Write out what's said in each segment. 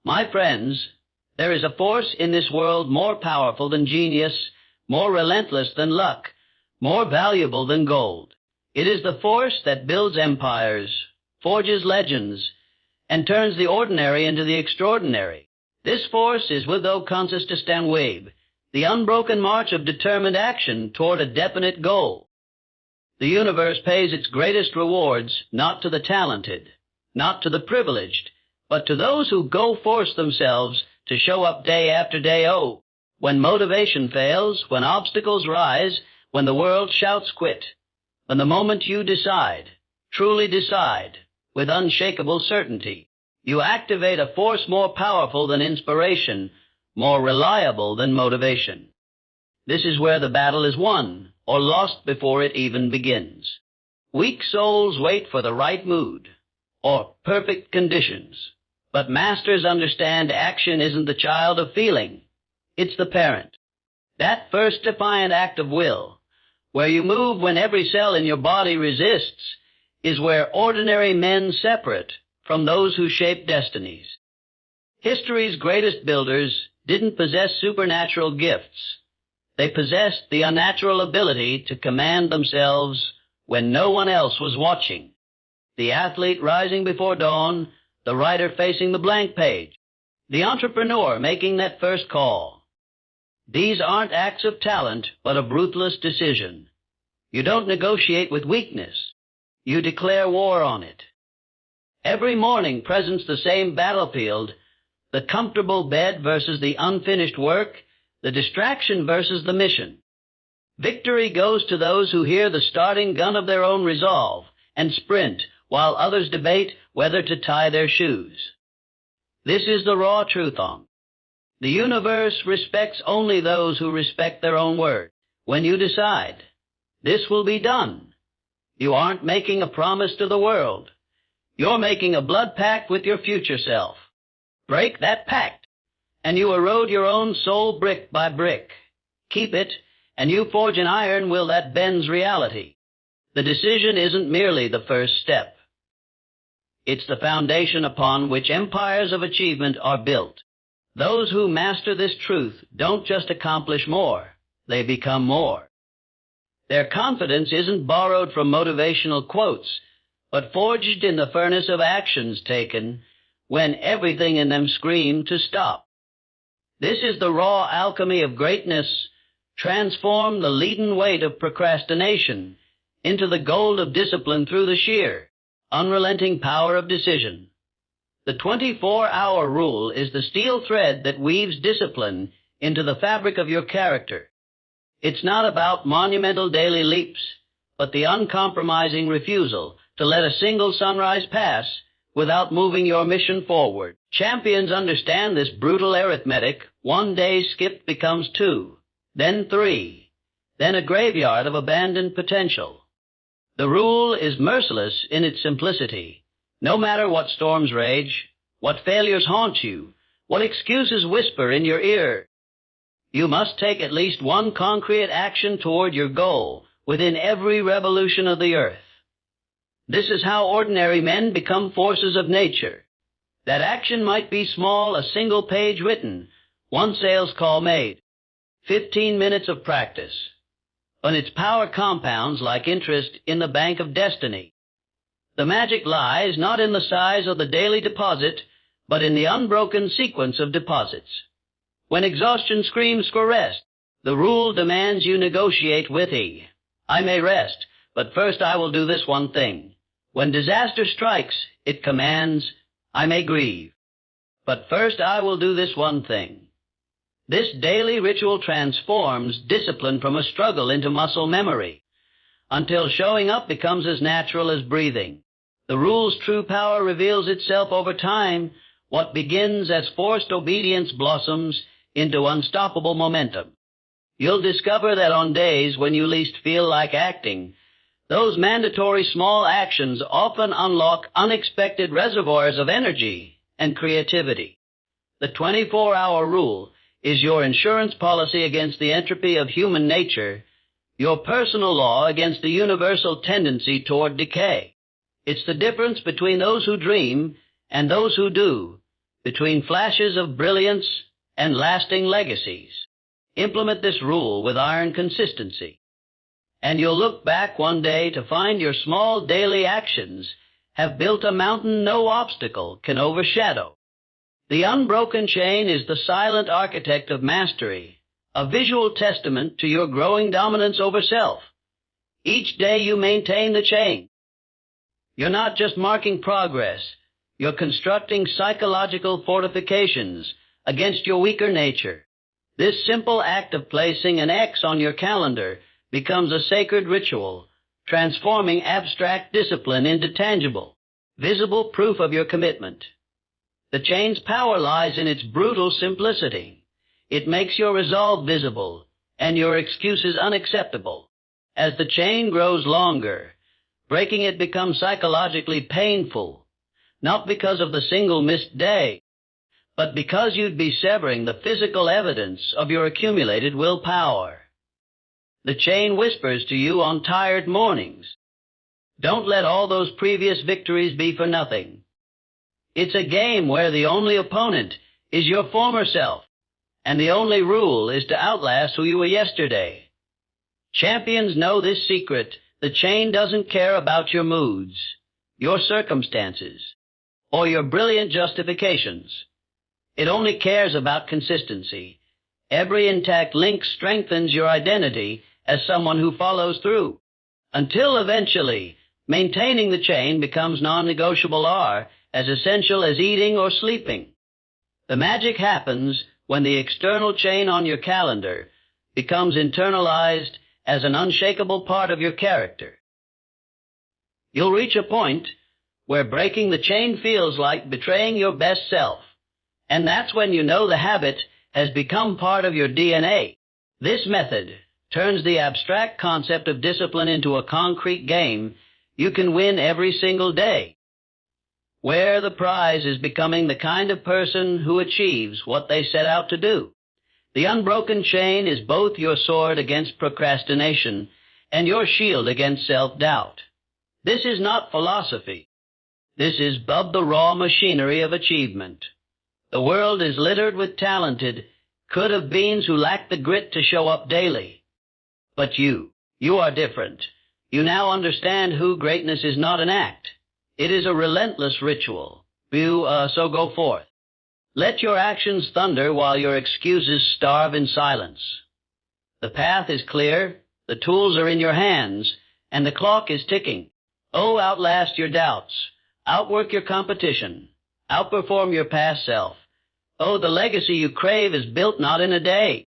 My friends, there is a force in this world more powerful than genius, more relentless than luck, more valuable than gold. It is the force that builds empires, forges legends, and turns the ordinary into the extraordinary. This force is without consist unwavering, the unbroken march of determined action toward a definite goal. The universe pays its greatest rewards not to the talented, not to the privileged, but to those who go force themselves to show up day after day. Oh, when motivation fails, when obstacles rise, when the world shouts quit, when the moment you decide, truly decide, with unshakable certainty, you activate a force more powerful than inspiration, more reliable than motivation. This is where the battle is won or lost before it even begins. Weak souls wait for the right mood or perfect conditions, but masters understand action isn't the child of feeling, it's the parent. That first defiant act of will, where you move when every cell in your body resists, is where ordinary men separate from those who shape destinies. History's greatest builders didn't possess supernatural gifts. They possessed the unnatural ability to command themselves when no one else was watching. The athlete rising before dawn, the writer facing the blank page, the entrepreneur making that first call. These aren't acts of talent, but of ruthless decision. You don't negotiate with weakness. You declare war on it. Every morning presents the same battlefield, the comfortable bed versus the unfinished work, the distraction versus the mission. Victory goes to those who hear the starting gun of their own resolve and sprint while others debate whether to tie their shoes. This is the raw truth on. The universe respects only those who respect their own word. When you decide, this will be done, you aren't making a promise to the world. You're making a blood pact with your future self. Break that pact, and you erode your own soul brick by brick. Keep it, and you forge an iron will that bends reality. The decision isn't merely the first step. It's the foundation upon which empires of achievement are built. Those who master this truth don't just accomplish more, they become more. Their confidence isn't borrowed from motivational quotes, but forged in the furnace of actions taken when everything in them screamed to stop. This is the raw alchemy of greatness. Transform the leaden weight of procrastination into the gold of discipline through the sheer, unrelenting power of decision. The 24-hour rule is the steel thread that weaves discipline into the fabric of your character. It's not about monumental daily leaps, but the uncompromising refusal to let a single sunrise pass without moving your mission forward. Champions understand this brutal arithmetic. One day skipped becomes 2, then 3, then a graveyard of abandoned potential. The rule is merciless in its simplicity. No matter what storms rage, what failures haunt you, what excuses whisper in your ear, you must take at least one concrete action toward your goal within every revolution of the earth. This is how ordinary men become forces of nature. That action might be small, a single page written, one sales call made, 15 minutes of practice. But its power compounds like interest in the bank of destiny. The magic lies not in the size of the daily deposit, but in the unbroken sequence of deposits. When exhaustion screams for rest, the rule demands you negotiate with it. I may rest, but first I will do this one thing. When disaster strikes, it commands, I may grieve, but first I will do this one thing. This daily ritual transforms discipline from a struggle into muscle memory, until showing up becomes as natural as breathing. The rule's true power reveals itself over time. What begins as forced obedience blossoms into unstoppable momentum. You'll discover that on days when you least feel like acting, those mandatory small actions often unlock unexpected reservoirs of energy and creativity. The 24-hour rule is your insurance policy against the entropy of human nature, your personal law against the universal tendency toward decay. It's the difference between those who dream and those who do, between flashes of brilliance and lasting legacies. Implement this rule with iron consistency, and you'll look back one day to find your small daily actions have built a mountain no obstacle can overshadow. The unbroken chain is the silent architect of mastery, a visual testament to your growing dominance over self. Each day you maintain the chain. You're not just marking progress, you're constructing psychological fortifications against your weaker nature. This simple act of placing an X on your calendar becomes a sacred ritual, transforming abstract discipline into tangible, visible proof of your commitment. The chain's power lies in its brutal simplicity. It makes your resolve visible and your excuses unacceptable. As the chain grows longer, breaking it becomes psychologically painful, not because of the single missed day, but because you'd be severing the physical evidence of your accumulated willpower. The chain whispers to you on tired mornings, "Don't let all those previous victories be for nothing." It's a game where the only opponent is your former self, and the only rule is to outlast who you were yesterday. Champions know this secret. The chain doesn't care about your moods, your circumstances, or your brilliant justifications. It only cares about consistency. Every intact link strengthens your identity as someone who follows through, until eventually maintaining the chain becomes non-negotiable or as essential as eating or sleeping. The magic happens when the external chain on your calendar becomes internalized as an unshakable part of your character. You'll reach a point where breaking the chain feels like betraying your best self. And that's when you know the habit has become part of your DNA. This method turns the abstract concept of discipline into a concrete game you can win every single day, where the prize is becoming the kind of person who achieves what they set out to do. The unbroken chain is both your sword against procrastination and your shield against self-doubt. This is not philosophy. This is the raw machinery of achievement. The world is littered with talented, could-have-beens who lack the grit to show up daily. But you are different. You now understand who greatness is not an act. It is a relentless ritual. So go forth. Let your actions thunder while your excuses starve in silence. The path is clear, the tools are in your hands, and the clock is ticking. Oh, outlast your doubts. Outwork your competition. Outperform your past self. Oh, the legacy you crave is built not in a day,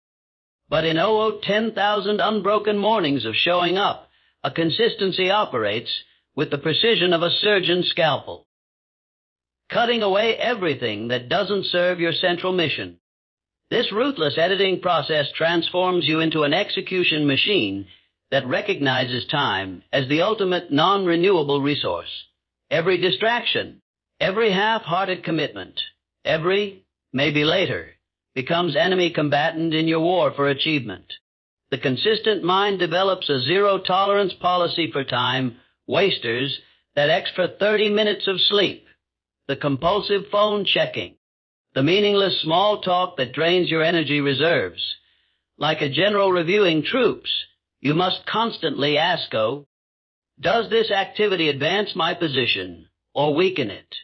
but in 10,000 unbroken mornings of showing up. A consistency operates with the precision of a surgeon's scalpel, cutting away everything that doesn't serve your central mission. This ruthless editing process transforms you into an execution machine that recognizes time as the ultimate non-renewable resource. Every distraction, every half-hearted commitment, every maybe later becomes enemy combatant in your war for achievement. The consistent mind develops a zero-tolerance policy for time wasters, that extra 30 minutes of sleep, the compulsive phone checking, the meaningless small talk that drains your energy reserves. Like a general reviewing troops, you must constantly ask, does this activity advance my position or weaken it?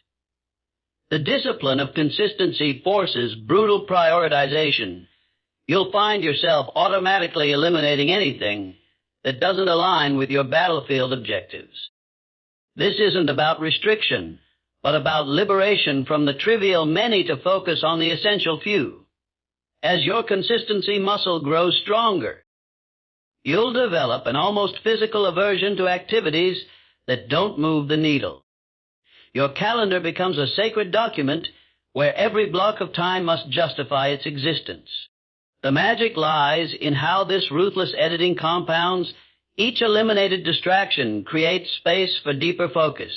The discipline of consistency forces brutal prioritization. You'll find yourself automatically eliminating anything that doesn't align with your battlefield objectives. This isn't about restriction, but about liberation from the trivial many to focus on the essential few. As your consistency muscle grows stronger, you'll develop an almost physical aversion to activities that don't move the needle. Your calendar becomes a sacred document where every block of time must justify its existence. The magic lies in how this ruthless editing compounds. Each eliminated distraction creates space for deeper focus,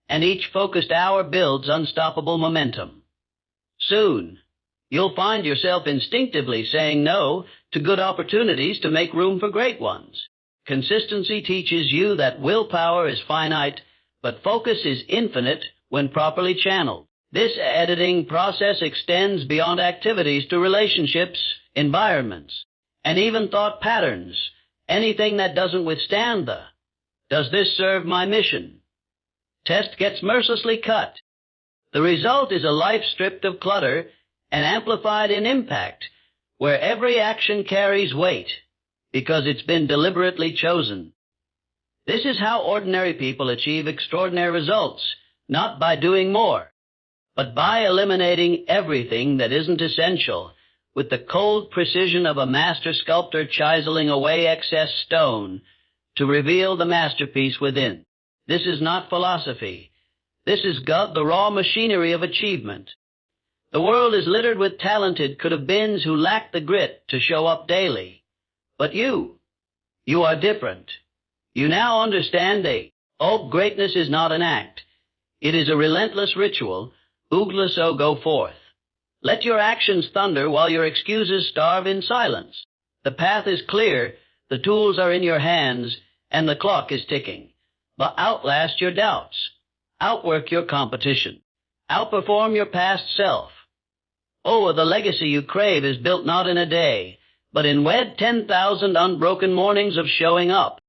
and each focused hour builds unstoppable momentum. Soon, you'll find yourself instinctively saying no to good opportunities to make room for great ones. Consistency teaches you that willpower is finite, but focus is infinite when properly channeled. This editing process extends beyond activities to relationships, environments, and even thought patterns. Anything that doesn't withstand the "does this serve my mission?" test gets mercilessly cut. The result is a life stripped of clutter and amplified in impact, where every action carries weight because it's been deliberately chosen. This is how ordinary people achieve extraordinary results, not by doing more, but by eliminating everything that isn't essential, with the cold precision of a master sculptor chiseling away excess stone to reveal the masterpiece within. This is not philosophy. This is the raw machinery of achievement. The world is littered with talented could-have-beens who lack the grit to show up daily. But you are different. You now understand greatness is not an act. It is a relentless ritual. Oogla, so go forth. Let your actions thunder while your excuses starve in silence. The path is clear, the tools are in your hands, and the clock is ticking. But outlast your doubts. Outwork your competition. Outperform your past self. Oh, the legacy you crave is built not in a day, but in 10,000 unbroken mornings of showing up.